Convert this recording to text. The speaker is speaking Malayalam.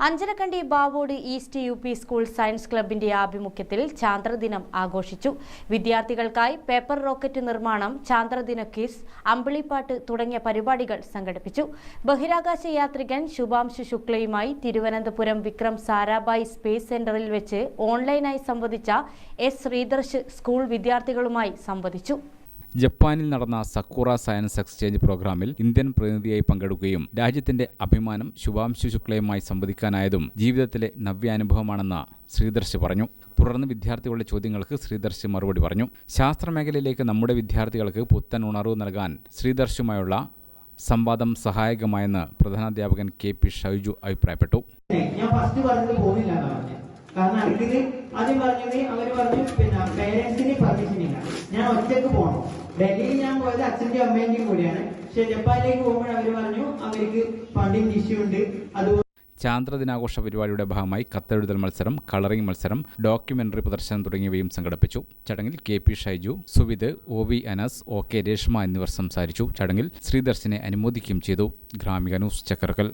Anjarakandy Bavod east UP. School science ക്ലബിന്റെ ആഭിമുഖ്യത്തിൽ ചാന്ദ്രദിനം ആഘോഷിച്ചു. വിദ്യാർത്ഥികൾക്കായി പേപ്പർ റോക്കറ്റ് നിർമ്മാണം, ചാന്ദ്രദിന ക്വിസ്, അമ്പിളിപ്പാട്ട് തുടങ്ങിയ പരിപാടികൾ സംഘടിപ്പിച്ചു. ബഹിരാകാശ യാത്രികൻ ശുഭാംശു ശുക്ലയുമായി തിരുവനന്തപുരം വിക്രം സാരാഭായ് സ്പേസ് സെന്ററിൽ വെച്ച് ഓൺലൈനായി സംവദിച്ച എസ്. ശ്രീദർശ് സ്കൂൾ വിദ്യാർത്ഥികളുമായി സംവദിച്ചു. ജപ്പാനിൽ നടന്ന സക്കുറ സയൻസ് എക്സ്ചേഞ്ച് പ്രോഗ്രാമിൽ ഇന്ത്യൻ പ്രതിനിധിയായി പങ്കെടുക്കുകയും രാജ്യത്തിന്റെ അഭിമാനം ശുഭാംശു ശുക്ലയുമായി സംവദിക്കാനായതും ജീവിതത്തിലെ നവ്യാനുഭവമാണെന്ന് ശ്രീദർശ് പറഞ്ഞു. തുടർന്ന് വിദ്യാർത്ഥികളുടെ ചോദ്യങ്ങൾക്ക് ശ്രീദർശ് മറുപടി പറഞ്ഞു. ശാസ്ത്രമേഖലയിലേക്ക് നമ്മുടെ വിദ്യാർത്ഥികൾക്ക് പുത്തൻ ഉണർവ് നൽകാൻ ശ്രീദർശുമായുള്ള സംവാദം സഹായകമായെന്ന് പ്രധാനാധ്യാപകൻ കെ.പി. ഷൈജു അഭിപ്രായപ്പെട്ടു. കാരണം അടുത്തത് ആദ്യം പറഞ്ഞത് അവർ പറഞ്ഞു പേരൻസിന് പെർമിഷൻ ഇല്ല, ഞാൻ ഒറ്റക്ക് പോകണം. ഡൽഹിയിൽ ഞാൻ പോയത് അച്ഛൻ്റെയും അമ്മേന്റെയും കൂടിയാണ്. പക്ഷെ ജപ്പാനിലേക്ക് പോകുമ്പോൾ അവർ പറഞ്ഞു അവർക്ക് ഫണ്ടിങ് ഇഷ്യൂ ഉണ്ട്. അതുകൊണ്ട് ചാന്ദ്രദിനാഘോഷ പരിപാടിയുടെ ഭാഗമായി കത്തെഴുതൽ മത്സരം, കളറിംഗ് മത്സരം, ഡോക്യുമെന്ററി പ്രദർശനം തുടങ്ങിയവയും സംഘടിപ്പിച്ചു. ചടങ്ങിൽ കെ.പി. ഷൈജു, സുവിത്, ഒ.വി. അനസ്, ഒ.കെ. രേഷ്മ എന്നിവർ സംസാരിച്ചു. ചടങ്ങിൽ ശ്രീദർശിനെ അനുമോദിക്കുകയും ചെയ്തു. ഗ്രാമിക ന്യൂസ്, ചക്കരക്കൽ.